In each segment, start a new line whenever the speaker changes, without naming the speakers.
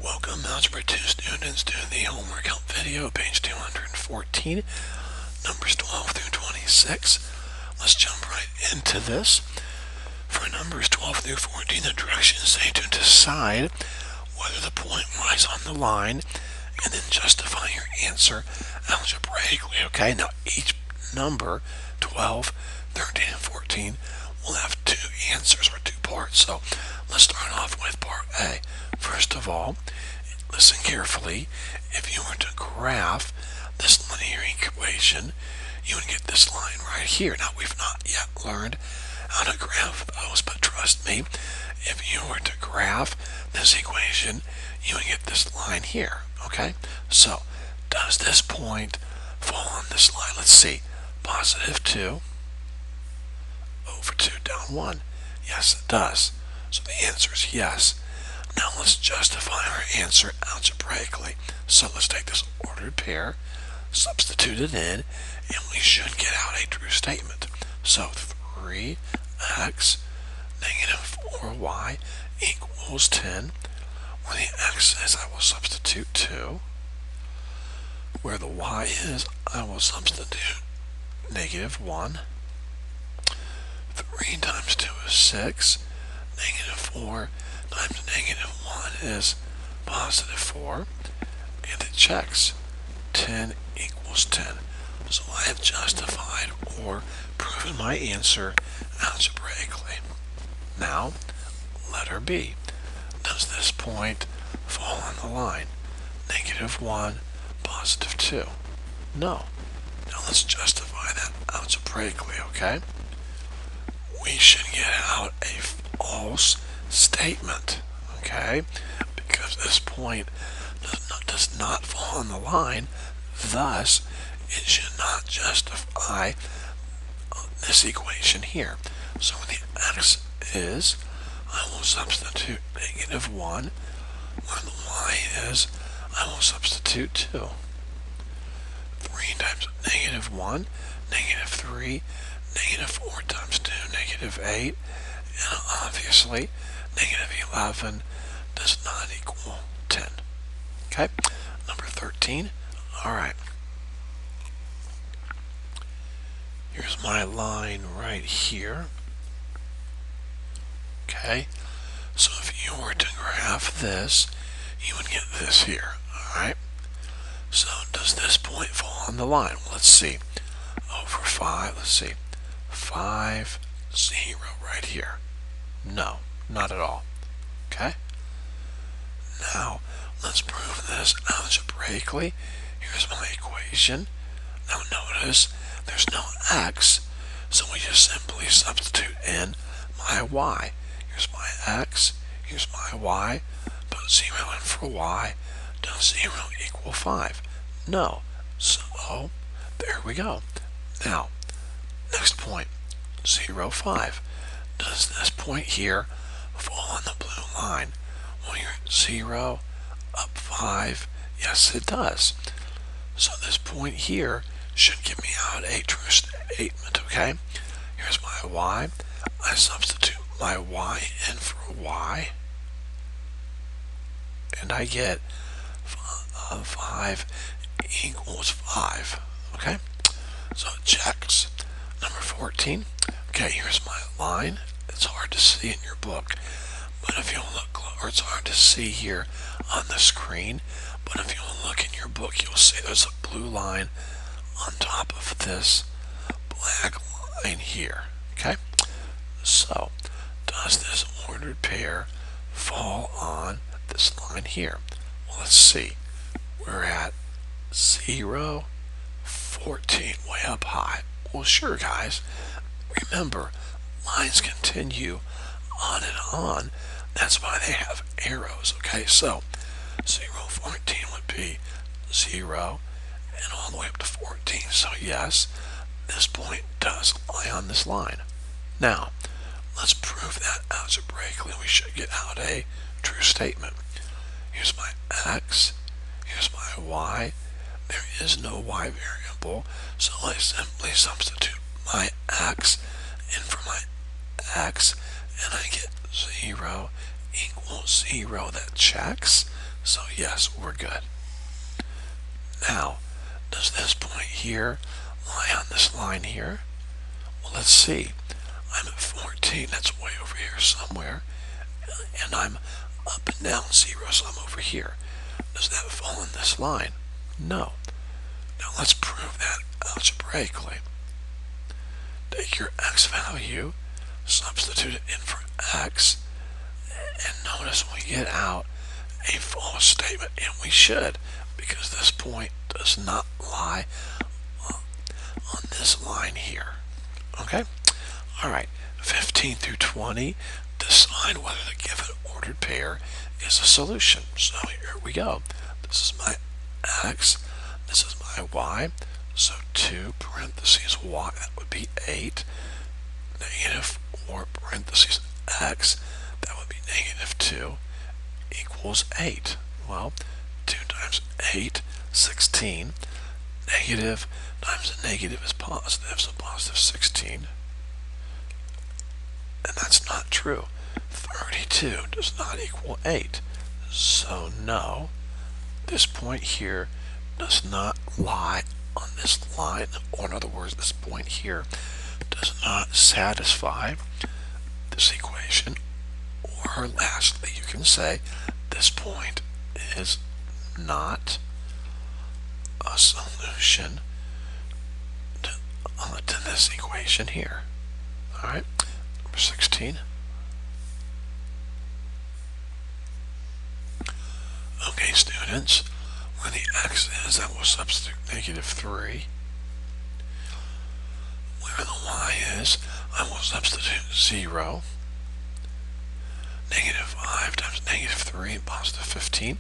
Welcome, Algebra 2 students, to the homework help video, page 214, numbers 12 through 26. Let's jump right into this. For numbers 12 through 14, the directions say to decide whether the point lies on the line and then justify your answer algebraically. Okay, now each number, 12, 13, and 14, will have two answers or two parts. So let's start off with part A. First of all, listen carefully. If you were to graph this linear equation, you would get this line right here. Now, we've not yet learned how to graph those, but trust me, if you were to graph this equation, you would get this line here, okay? So, does this point fall on this line? Let's see. Positive 2 over 2 down 1. Yes, it does. So the answer is yes. Now let's justify our answer algebraically. So let's take this ordered pair, substitute it in, and we should get out a true statement. So 3x negative 4y equals 10. Where the x is, I will substitute 2. Where the y is, I will substitute negative 1. 3 times 2 is 6. Negative 4 times negative 1 is positive 4. And it checks. 10 equals 10. So I have justified or proven my answer algebraically. Now, letter B. Does this point fall on the line? Negative 1, positive 2. No. Now let's justify that algebraically, okay? We should get out a false statement, okay? Because this point does not fall on the line, thus it should not justify this equation here. So when the x is, I will substitute negative 1. Where the y is, I will substitute 2. 3 times negative 1, negative 3, negative 4 times 2, negative 8, and obviously negative 11 does not equal 10. Okay, number 13. Alright. Here's my line right here. Okay, so if you were to graph this, you would get this here. Alright, so does this point fall on the line? Well, let's see. Over 5, let's see. 5, 0 right here. No, not at all. Okay? Now, let's prove this algebraically. Here's my equation. Now notice there's no x, so we just simply substitute in my y. Here's my x, here's my y, put 0 in for y. Does 0 equal 5? No. So, there we go. Now, next point, 0, 5. Does this point here fall on the blue line? Well, you're at 0, up 5. Yes, it does. So this point here should give me out a true statement, okay? Here's my y. I substitute my y in for y. And I get 5 equals 5, okay? So it checks. Number 14. Okay, here's my line. It's hard to see in your book, but if you look, or it's hard to see here on the screen, but if you look in your book, you'll see there's a blue line on top of this black line here. Okay? So, does this ordered pair fall on this line here? Well, let's see. We're at 0, 14, way up high. Well, sure, guys. Remember, lines continue on and on. That's why they have arrows, okay? So, 0, 14 would be 0, and all the way up to 14. So, yes, this point does lie on this line. Now, let's prove that algebraically. We should get out a true statement. Here's my x, here's my y. There is no y variable, so I simply substitute my x in for my x, and I get 0 equals 0. That checks. So yes, we're good. Now, does this point here lie on this line here? Well, let's see. I'm at 14, that's way over here somewhere. And I'm up and down 0, so I'm over here. Does that fall in this line? No. Now let's prove that algebraically. Take your x value, substitute it in for x, and notice we get out a false statement, and we should, because this point does not lie on this line here. Okay? Alright, 15 through 20, decide whether the given ordered pair is a solution. So here we go. This is my x, this is my y, so 2 parentheses y, that would be 8, negative 4 parentheses x, that would be negative 2, equals 8. Well, 2 times 8, 16. Negative times a negative is positive, so positive 16. And that's not true. 32 does not equal 8. So no, this point here does not lie on this line, or in other words, this point here does not satisfy this equation. Or lastly, you can say this point is not a solution to this equation here. Alright, number 16. Okay, students, where the x is, I will substitute negative 3. Where the y is, I will substitute 0. Negative 5 times negative 3, positive 15.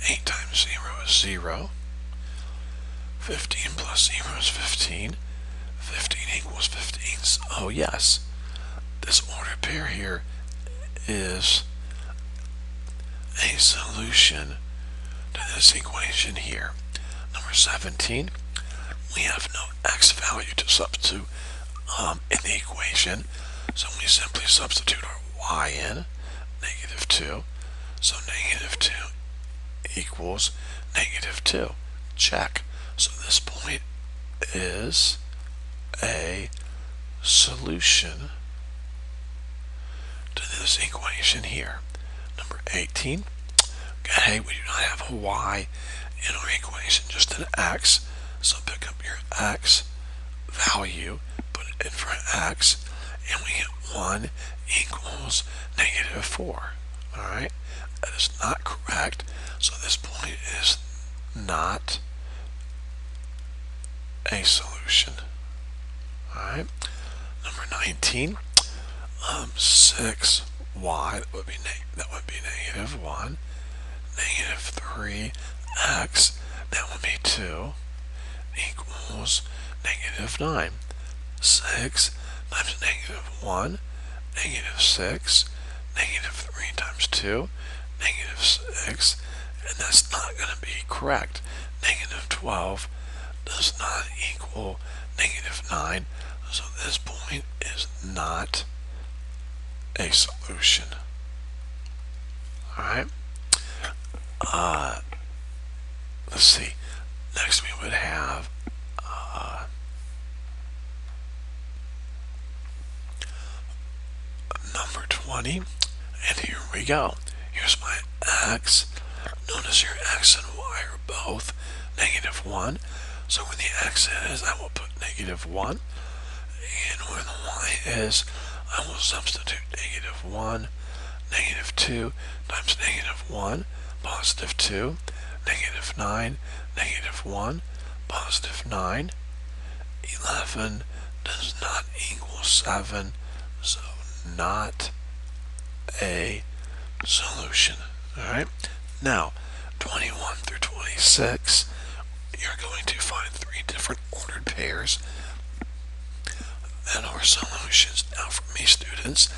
8 times 0 is 0. 15 plus 0 is 15. 15 equals 15. So yes, this ordered pair here is a solution to this equation here. Number 17, we have no x value to substitute in the equation, so we simply substitute our y in, negative 2. So negative 2 equals negative 2. Check. So this point is a solution to this equation here. Number 18. Okay, we do not have a y in our equation, just an x. So pick up your x value, put it in for x, and we get 1 equals negative 4. Alright, that is not correct. So this point is not a solution. Alright, number 19. 6y, that would be negative 1. Negative 3x, that would be 2, equals negative 9. 6 times negative 1, negative 6, negative 3 times 2, negative 6, and that's not going to be correct. Negative 12 does not equal negative 9, so this point is not a solution. Alright? Let's see. Next we would have number 20, and here we go. Here's my x. Notice your x and y are both negative 1. So where the x is, I will put negative 1. And where the y is, I will substitute negative 1, negative 2 times negative 1, positive 2, negative 9, negative 1, positive 9. 11 does not equal 7, so not a solution. Alright, now 21 through 26, you're going to find 3 different ordered pairs that are solutions. Now for me, students,